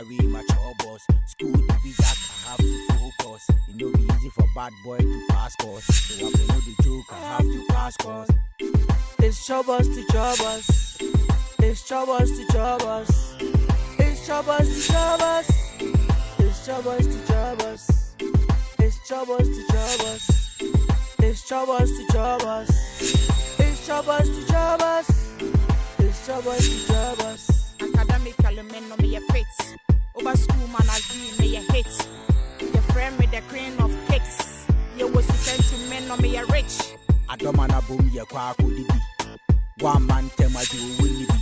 carry my Chopbox. School the big I have to focus. It no be easy for bad boy to pass course. So I know the joke, I have to pass course. It's Chopbox to Chopbox. It's Chopbox to Chopbox. It's Chopbox to Chopbox. It's Chopbox to Chopbox. It's Chopbox to Chopbox. It's Chopbox to Chopbox. It's Chopbox to Chopbox. It's Chopbox to Chopbox. Academically, men no me a fit. Over school, man, I dream me a hit. Your friend with the queen of cakes. You was sent to men no me a rich. I don't man a boom ya kwa kudi bi. One man tema do winni bi.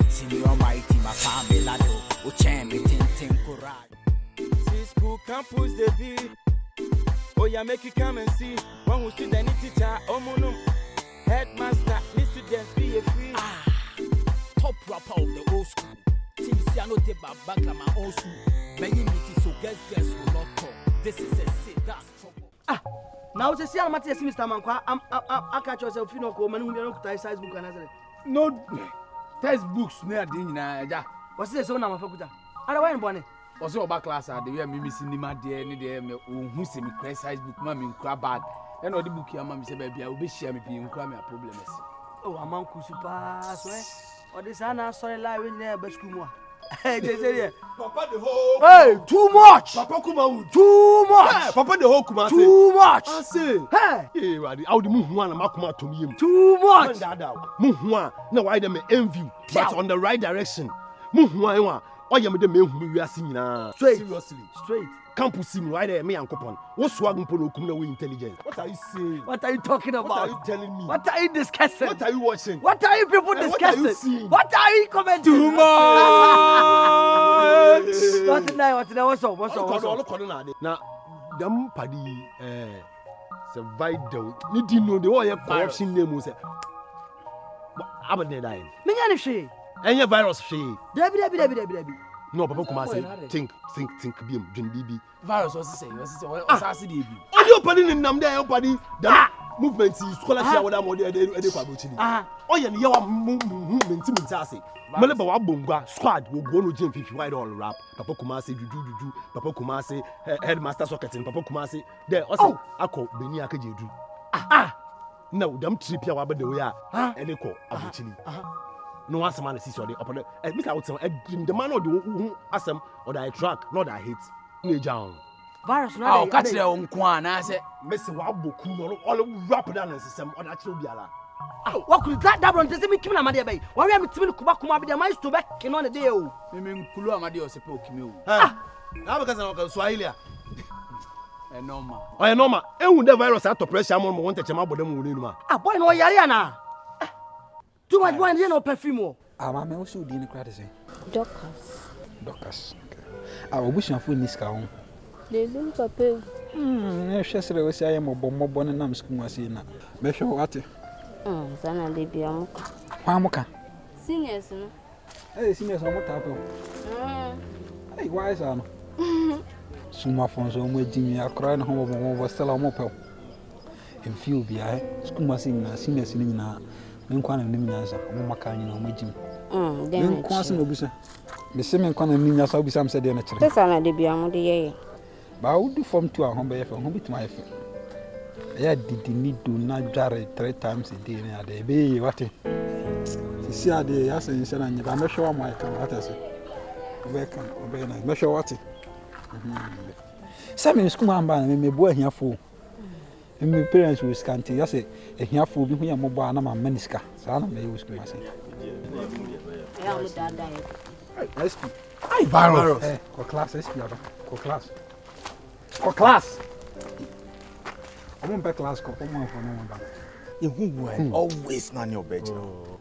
Senior mighty my family lado. Uche me tin courage. See school campus they be. Oh yeah, make you come and see. One who student teacher, omunum. Headmaster, me students be a free. Top rapper of the old school. Teamciano de Babakla my old school. Many meetings so guess will not talk. This is a sit, that's trouble. Now say I'm Mr. Mankwa. I catch yourself, you know, come and you know, size book and I say. No textbooks near dinner. Ja. What's this one? I'm a faculty. I don't want bonnet. Was your back class at the way missing the mad dear, any day, who see me cry size book, mammy, crab bag. And all the book your mammy said, baby, I will be sharing me being crammy a problem. Oh, I'm Uncle Super. Or this Anna sorry lie in there, but school. Hey, they say, Papa the whole. Hey, too much. Papa Kuma. Too much. Hey, Papa the whole Kumasi. Too much. I say. Hey. Hey, Radi. How the Muhuana Makuma to me. Too much. Muhua. Now why them envy, but on the right direction. Muhua. Why you the men who we are seeing now? Straight. Seriously. Straight. Campus sim right there, me and Coupon. What's swagging for no community intelligence? What are you saying? What are you talking about? What are you telling me? What are you discussing? What are you watching? What are you people Hey, discussing? what are you seeing? What are you commenting? Too much. What's now? What's up? Now, them paddy, vital. You didn't know the way corruption name was. Abandoned dying. Me nyane hwe. And your virus she. Debi. No, Papa Kumasi. Think, beam, Jin BB. Virus was say, assassin DB. Are you putting in them there, buddy? The movement is scholarship with them or the Oh, yeah, you are movement to Mintasi. Malaba Wabunga squad will go to Jim 50 wide all rap. Papa Kumasi, you, Papa Kumasi, headmaster socket in Papa Kumasi. There also, I call Beniaka Jedu. No, them trip your about the way, and they call Abuchini. No one man sees your opponent. Admit I would say, the man or the awesome or the track, not that hit. No down. Virus no. I'll catch their own quan. I said, Messi Wabu, all wrap down the system or that will be allowed. What could that double doesn't make him a mother bay? Why am I to Kubakuma with the mice to back in on the day? I mean, Kulu Amadio spoke to me. Now because I'm Swahili. And no ma. I know ma. And the virus out to pressure, I'm on wanted to map them within ma. Boy, no Yariana. Too much wine, you know, perfume. I'm also doing credit. Doctors. I wish I'm full this cow. They don't pay. She was saying more born and I'm school. Measure what? Sana de biamu. Pamuka. Seniors, no? Hey, seniors, I'm what happened? Hey, why is I? Suma phones on with Jimmy, I cried home over still a mopel. In few be I, Kumasi, seniors in now. Nkwan na niminasa omaka nyina omagim nkwan se no bisa be se nkwan na niminasa obisa am se de na kire pesa na de bia mo de ye ba wodu form 2 a ho be ye fe ho bitima ye fe ya didi ni do na dware 3 times a day na de be wate sisi ade ya se nse na nyi ba me hwe mo aka wate se obe na me hwe wate sami skuma amba na me bo ahiafo my parents will scan to say, a here for me, I'm mobile, and I'm a menisca. So I'm a use my say. Let's be. Hi, virus. Class, class. Class. I won't back class, for no one. You always on your bed.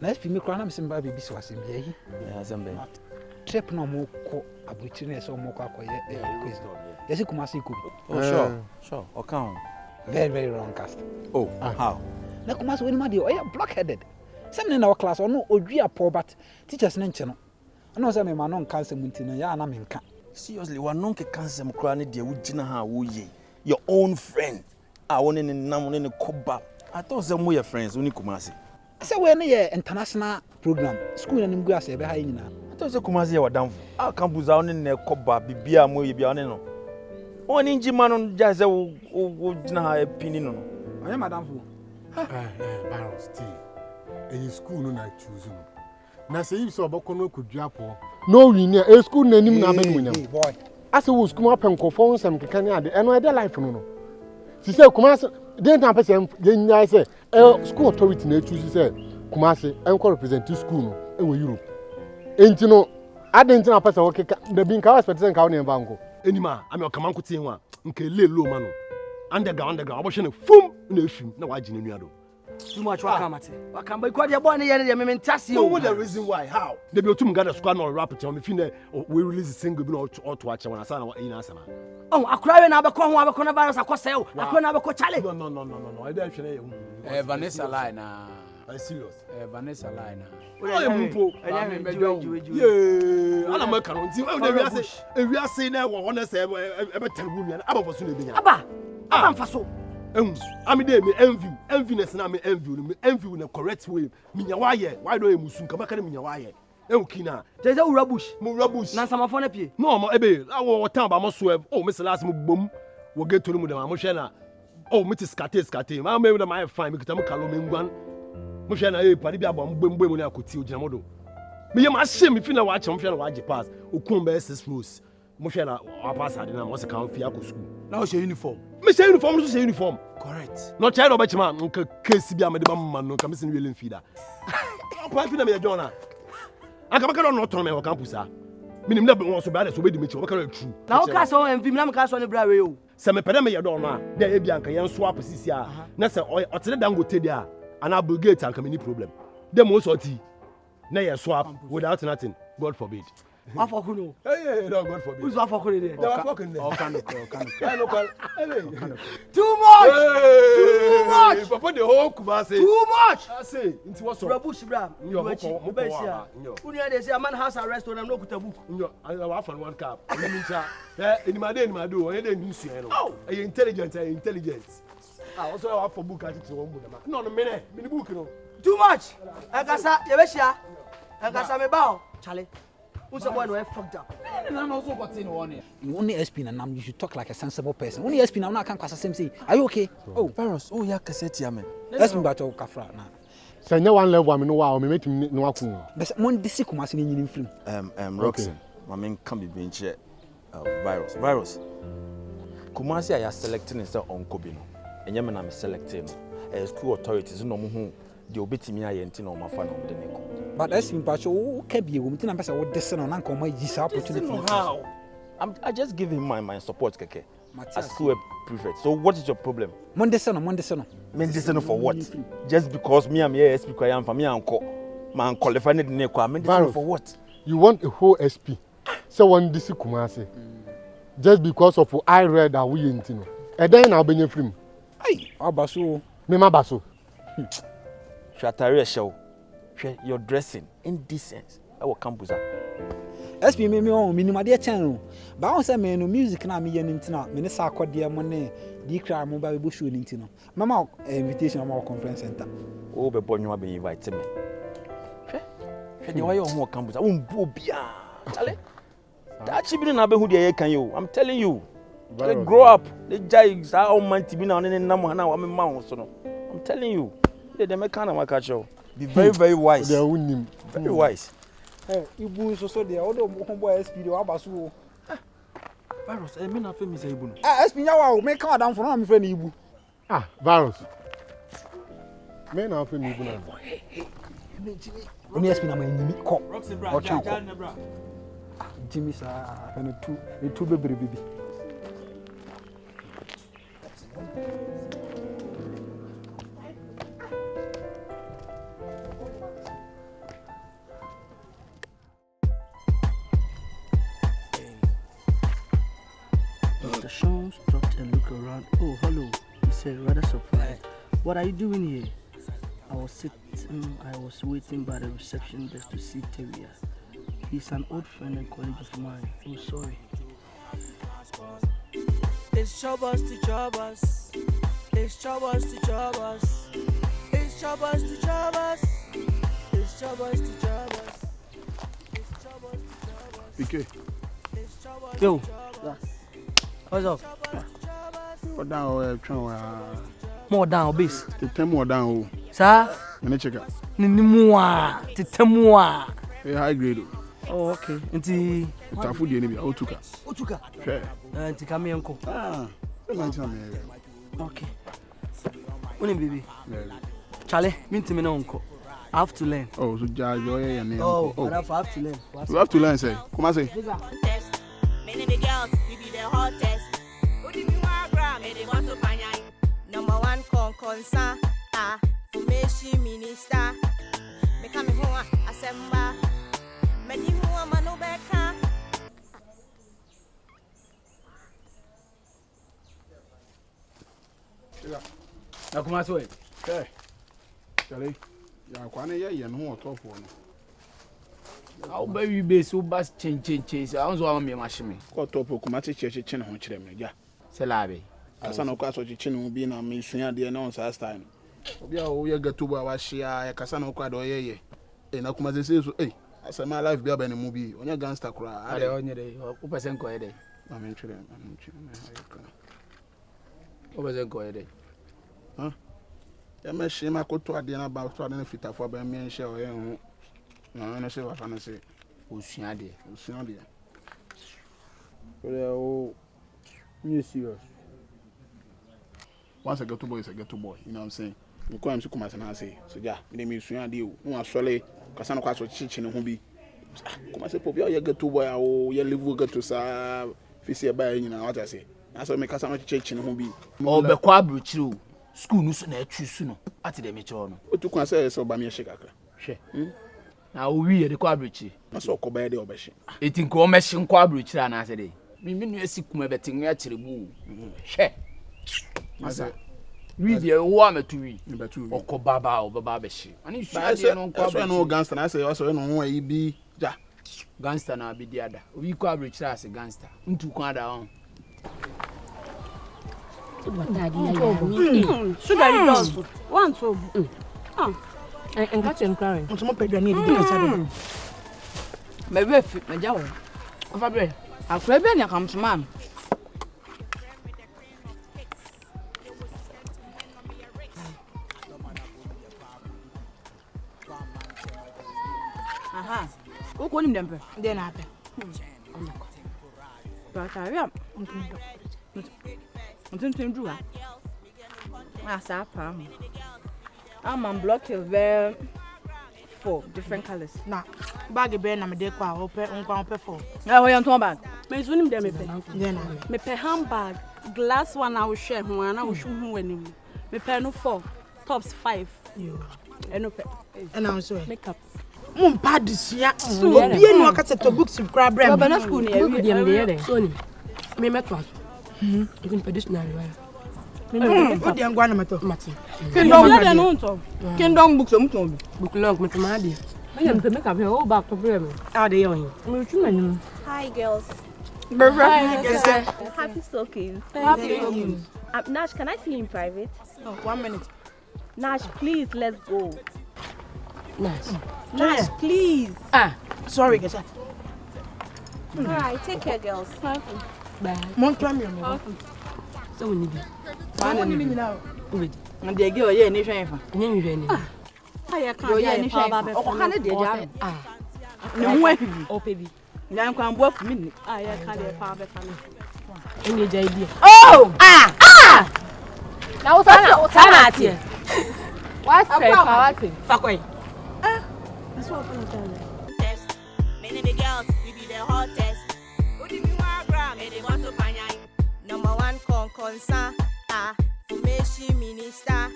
Let's be me crying, some baby, so I say, yeah, trip no more a witness or more quiet. Yes, you come see. Oh, sure. Okay. Very wrong cast. Oh, how? Na Kumasi when madi oh yeah blockheaded. Some in our class or no odua poor but teachers nche no. No say me ma no cancer muntina ya na me nka. Seriously, one no cancer mo kra ne de wo gina ha wo ye. Your own friend. I want in nam ne koba. I thought some we your friends uni Kumasi. Say we na ye international program. School na nimgu ase be ha nyina. thought say Kumasi wa damfo. Ah campus a one na koba bibia mo ye bia one no. Oni njima no just say wo dina ha pini no. Oye madam fo. Barons T. In school no na choose no. Na say if so oboko no kodua po. No we near a school na nim na ben munyam. Boy. Ase wo school apenko fon sam keka ne ade. Eno e de life no no. Si say Kumasi dey na person dey nya say school authority na choose say Kumasi enko represent school no e wo Europe. Enti no ade enti na person wo keka da bi nka expect say nka wo ne banko. Enima ame okamanko tie ho a nka le lo ma no. Underground oboshe ne fum na efim na waji na nuado. Too much wakamate. Wakamba ikwa de boy ne ye ne me ntase o. What the reason why? How? They be otum gather squad no rap it. Me feel we release a single bi no to ache wana sa na ina asama. Oh, akura we na abekọ ho abekọ na virus akọsẹ o. Akura na abekọ chale. No. I don't feel Vanessa line na. Are you serious? Vanessa line na. Oh, mumpo. Yeah. Ala maka no nti. We are saying na wo na say e be tell wu na aba for so na benya. Aba mfa so. I'm there, me enviness na me envy in a correct way. Minya waye, why do you musu nka baka minya waye? Kina. There is a urabush. Mo urabush. Na sama phone pie. No, mo ebe, awo tan ba mo so e. Oh, me last mo bom. Wo get to mu dem mo hwe na. Oh, me ti skate. Ma me na fine, me kita mo kalo me ngwan. Mo hwe na padi bi abom gbem mu na akoti ogina mo do. Me ye ma hye me fi na wa che mo hwe na wa je pass. Okun be 6 rows. Mo hwe na wa pass ade na mo se kan fi akọ school. Now she uniform. Me say uniform so say uniform. Correct. No child oba chima nka case bi amede ba mma no ka me se no yele feeder. Apa fi na me John na. Aka baka no to me ho campus a. Minim na be won so ba so be di me chi obaka true. Na o ka so envim na me ka so ne bra we o. Se me pede me ye do no a, dey e bi anka yen so apsisi a. Na se o tele dangote dia and abrogate anka me ni problem. Dem o so ti. Na ye swap without nothing. God forbid. Afokuno. Hey, no, God forbid. Who's afokune there? They were fucking there. Too much. Papa the whole Kumasi. Too much. I say, into what's up? Rabush bra. Unia they say a man has arrest on am no kuta book. I have for one cap. In my day, I dey news you know. Intelligent. Also I have for book at one book. No, mini book no. Too much. Agasa, yebeshia. Agasa me bao. Chale. Who's the boy who fucked up? I'm also got in one. You only SP and you should talk like a sensible person. Only SP now can't pass the same thing. Are you okay? Oh, Virus. Oh, yeah, cassette, man. Let's move back to Kafra now. So no one level I mean wow, me make him no akun. But one disi Kumasi in film. Roxy. My man can be being chair. Virus. Kumasi I are selecting instead on Kobino. And Yemen I'm selecting. School authorities no more. The obetimi ayenti na oma fa na omde neko. But SP Pacho who can be woman na person what this na nko ma yisa opportunity. How? I just give him my support keke. As school prefect. So what is your problem? Monday seno. Monday for what? Just because me am here SP kwa yam for me anko. Man qualify ne de kwa Monday for what? You want a whole SP. So one disi Kumasi. Just because of I read that we intino. E den na obenye film. Ai, abaso. Me ma baso. Show. Your dressing indecent. Our campus. SP me on minimum dia channel. Ba on say me no music na me ye ntina. Me ne sa akode mo di kra mo ba be show ntina. Mama invitation am conference center. Oh be bonyo be invite me. Hwe de why you on campus. Bo bia. Chale. That chibi na be hu de kan you. I'm telling you. Grow up. The guy how man tibi na ne nam na wa me ma so no. I'm telling you. They make kind of catch you. Be very wise. They are winning. Very wise. Hey, Ibu so there. All the homeboy SP dey abaso. Virus, me na fe mi say Ibu no. SP nyawa o me come down for no me friend Ibu. Virus. Me na fe mi Ibu na. Hey. Only SP na me nyimi ko. Roxy bra, bra. Jimmy sa and two baby. Mr. Sean stopped and looked around. Oh, hello, he said, rather surprised. What are you doing here? I was waiting by the reception desk to see Teria. He's an old friend and colleague of mine. Oh, sorry. It's Chopbox to Chopbox. It's Chopbox to Chopbox. It's Chopbox to Chopbox. It's Chopbox to Chopbox. It's Chopbox. PK. Yo. What's up? What down More down, base. The 10 more down. Sir? Let me check out. Nimua. Titemua. Hey, high grade. Oh, okay. Nti. Tafu di eni Otuka. Otuka. Sure. Nti kame enko. Ah. Okay. Uni baby. Charlie, minti me no unko. I have to learn. Oh, so Judge, your name. Oh, I have to learn. You have to learn, say. Kumasi. Many the girls, we be the hottest. Who did you want me? They want to find number one concern. Formation minister. Me coming home, assemble. Me di home, man, no back. Na Kumasi way. Hey. Charlie. Ya kwane ye no top one. How baby base so bas change. I want to me machine. Ko top Kumasi cheche chen ho kire me ja. Se labe. Asa no kwa so cheche no bi na me sua de na on sa style. Obi a o ye gatu ba wa hia ya kasa no kwa do ye. Na Kumasi say so asa my life bi abane mu bi. Onya gangster kura. Ade onye de. O person ko ye de. Na me chire me ha. O person ko ye de. Huh? Ya me shema ko to ade na ba to ade na fitafo ba me enhye o ye hu. Na na se wa fa na se Osua de. Oh, you serious? Once I get to boy, is a get to boy. You know what I'm saying? You come to Kumasi and say, so yeah, me me suya deal. No asole, kasana kwa so chichi no bi. Kumasi pop ya get to boy o ya live get to sa fisi e ba yin na what I say. Na so me kasana chichi no bi. O be kwa abrochiri o. School no so na atwi su no. Ati de me cho no. O tu kwa say so ba me hye kakra. Hwe. Na o wi ye de kwa abrochiri. Na so ko ba de obehye. Eti nko o mehye nko abrochiri ana ase de. Me nu asikum ebeti nwe akire bu. Hwe. Masa. We dey wo ametu wi. Oko baba o baba behye. Ani su ade no nko abrochiri. No gangster na say o so no ho yi bi ja. Gangster na bi dia da. Obi kwa abrochiri ase gangster. Ntu kwa da on. Sugar you don't. One two. And catch him crying. What's more pedro need to say? My wife, my jaw. Of a bread. I'll crab and come to man. Aha. Who call him them? Then I but I am. Until you I'm on block of very 4 different colors. Nah, bag of ben, I'm a decor, open for. Now, I am talking about. Me swim them Me pay handbag, glass one I will share one I will show who any. Me pay no 4, tops 5. And no pay. And I'm so makeup. Pad this year. Be no catch to books to grab them. But no school near them. Sony. Me met one. You can pay this now. What the angwana matter? Kingdom books book long with my idea. I am to make up your whole back to Bremen. How they on? Hi girls. Happy soakings. Nash, can I see you in private? Oh, 1 minute. Nash, please, let's go. Nash, please. Sorry, guys. Alright, take care, girls. Bye. So we need and they give a nation. I Oh, baby. Now I'm going to work for me. I can't have a Any idea? Oh! Now, what's that here? What's that? Fuck away. That's what I'm telling you. Many the girls, we be the hottest. Who did you want me? They want to find number one concern. Formation minister.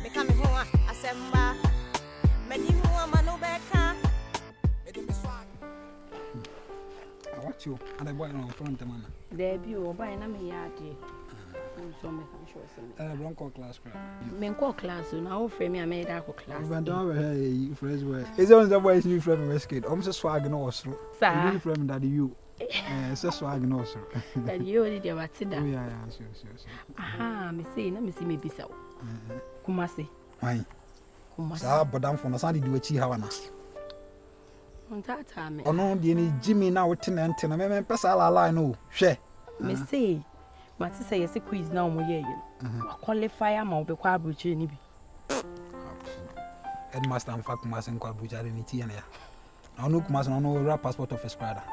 Me coming home, assemble. Me di home, man, no back. I watch you, and I buy on front of man. There be you buy na me yard. So me can show some. Bronco class. Me call class, so now frame me I made that class. But don't hey, fresh way. It's on the boys new frame with kid. I'm just swag no so. Sir. You frame that you. It's just swag no so. That you already what it Oh yeah, sure. Aha, me say na me see me bisa. Kumasi. Why? Kumasi. Sa bodam for na sa di do chi hawa na. Untata me. Ono de ni Jimmy na wote na ntena me pesa ala line no. Hwe. Me say, ma ti say yes quiz na omo ye yi. Wa qualify ama obekwa abroche ni bi. Headmaster am fa Kumasi nkwa Abuja ni ti ya. Ono Kumasi no rap passport office krada.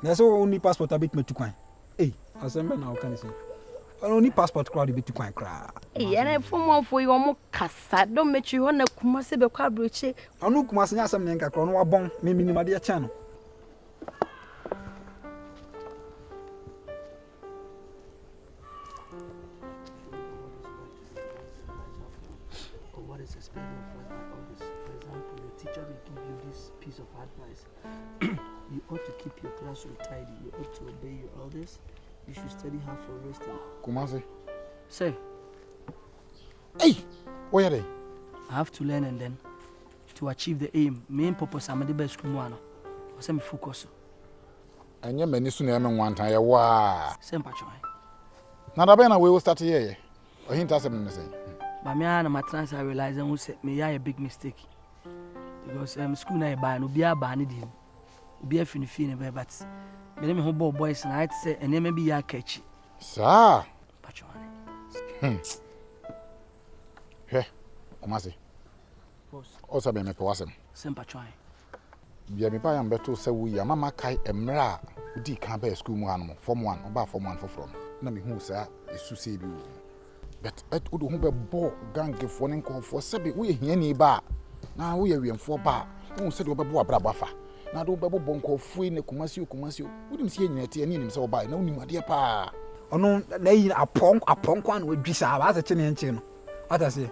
Na so only passport abit me tukwan. Eh, asembe na o kan say. Only passport crowd bit tukwan kra. Eh, na form for you omo kasa do mechi ho na Kumasi bekwa abroche. Ono Kumasi nya asem ne nka kra no wabon me minimade ya cha no. What is expected of this? For example, the teacher will give you this piece of advice. You ought to keep your classroom tidy. You ought to obey your elders. You should study hard for resting. Kumasi. Say, Hey, where are they? I have to learn and then to achieve the aim. Main purpose I'm the best kumano. I say me focus. And you many soon am one time. Wow. Same patron. Now that we will start here. Or hint us something. But me and my trans I realize and we say me a big mistake. Because school na buy no be a ban it. Be a fin but me name humble boys and I say and name be ya catchy. Sir. Patron. Hey, Kumasi. Boss. Also be me pewasem. Same patron. Bia me ba yam beto se wo ya mama kai emra udi kan ba school mu hanom form 1 oba form 1 for na me hu sa esu se bi wo. But udo hu be bo gang for ne nkofo se be wo ye hiani ba na wo ye wiemfo ba wo se de wo be bo abraba fa na do be bo nkofo ne Kumasi wodim se nyina te ani nim se wo ba na wonim ade pa Ono na yi apon kwa na wadwisa ba se chene nche no ata se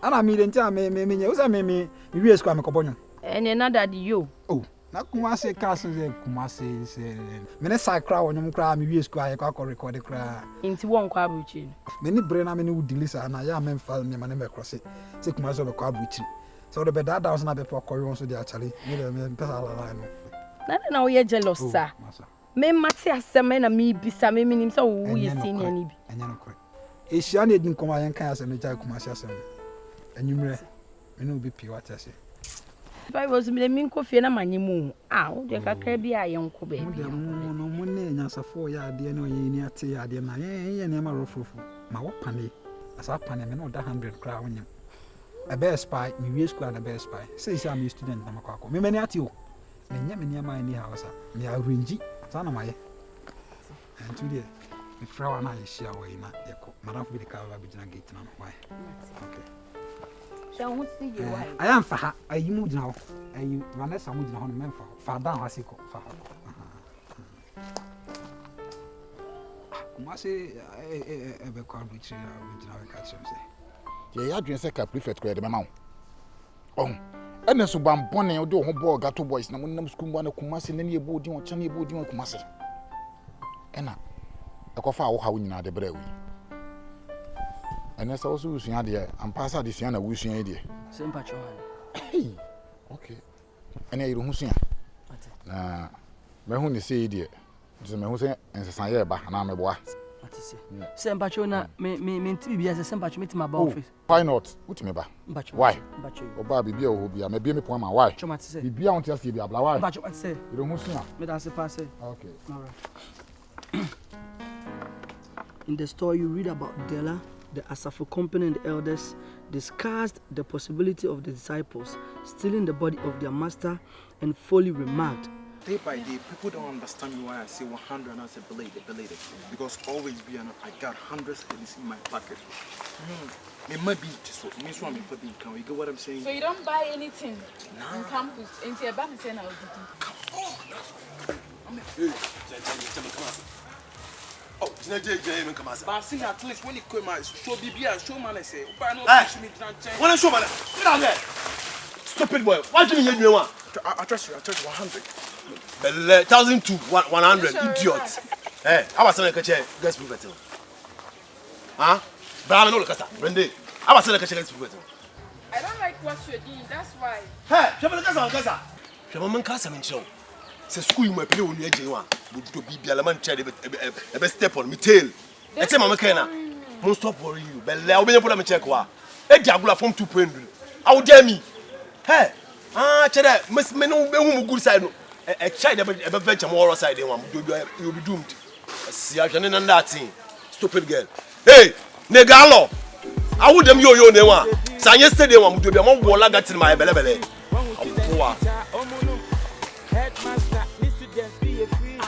ana mi de ntia me nya usa me wies kwa me kobonyo Ene na daddy yo. oh na Kumasi ka se Kumasi se me ne sakra wonyum kra me wies kwa ye kwa record kra Inti won kwa abroche. me ni bre na me ni udilisa na ya me mfa me mane me cross se Kumasi obe kwa abrochi so de be dada was na be pokoyo so de achale me de me pesa ala no Na wo ye jealous sa. Me mate asem na me bisa me minim se wo ye senior ni bi. Anya no kore ehia na edin koma yen kan asem ne jai Kumasi asem anyumre me no be pi wata se Bai was me min kofie na manyimu wo de kakra bi a yen ko be bi. no mo ne nyansafo ya ade ne oyen ni ate ade na ye ne ma rofofu ma wo pane asa pane me no da 100 kra wonyam a best spy me wie school na best spy say say am student na makwa me mani ate o me nya me niam ani house me arrange sana maye and today me frawa na ye share we na ye ko madam fi de ka ba bigina gate na why okay Sha ho si ye why I am fa ha ayi mu gina ho ayi Vanessa mu gina ho no memfa fa dan ha siko fa ha Kumasi be kwa buchi ya gina we ka chem say ye ya dwen se ka prefect ko ye de mama wo oh ene so bambone o de ho ball gato boys na monam school mu na Kumasi na ne ye bo din o cha ne ye bo din Kumasi ena ekofa wo ha wo nyina de bra wi ene so so suya de ampasa de suya na wo suya de Same patron. okay ene yiru hu suya na me hu ni se de so me hu se ensesan ye ba na me boa Same patron na me nti bia se same patron me ti ma ba office. Why not? What me ba? Why? Oba bibia o bia me bia me pon ma why? Choma ti se. Bibia on ti ase bia bla why? Choma ti se. You don't see. Me da se pass. Okay. All right. In the story you read about Della, the Asafo company and the elders discussed the possibility of the disciples stealing the body of their master and fully remarked, day by day, people don't understand me why I say 100 and I say belated. Because always I got hundreds of this in my pocket. Me might be so me so me for being can you get what I'm saying? So you don't buy anything on campus into a bank saying I'll do. Come on, oh, it's not JJ come as. But I see at least when you come out, show BB and show man I say, buy no fish me change. Wanna show man? Get out there. Stupid boy. Why do you want? I trust you 100. 1,000 to 100, idiot. Hey, how about selling a catcher? Guess prove it. Huh? But I'm not a cassa. Brende, how about selling a catcher? Guess prove it. I don't like what you're doing, that's why. Hey, Shaman Cassa. Shaman Cassa, I mean, show. Say, school, my play on your J1. Would to be a lemon cherry, a best step on me tail. Let's say, Mamma Kenna. Won't stop worrying you. But I'll be able to check what. A jagula from 2 point. How dare me? Hey, Ah, chere, me no be good side no. A child e be venture more side one. You be doomed. See, I can none that thing. Stupid girl. Hey, negalo. I would them yo ne one. Say yesterday one do be am wo la gat in my bele. Headmaster, listen them be free.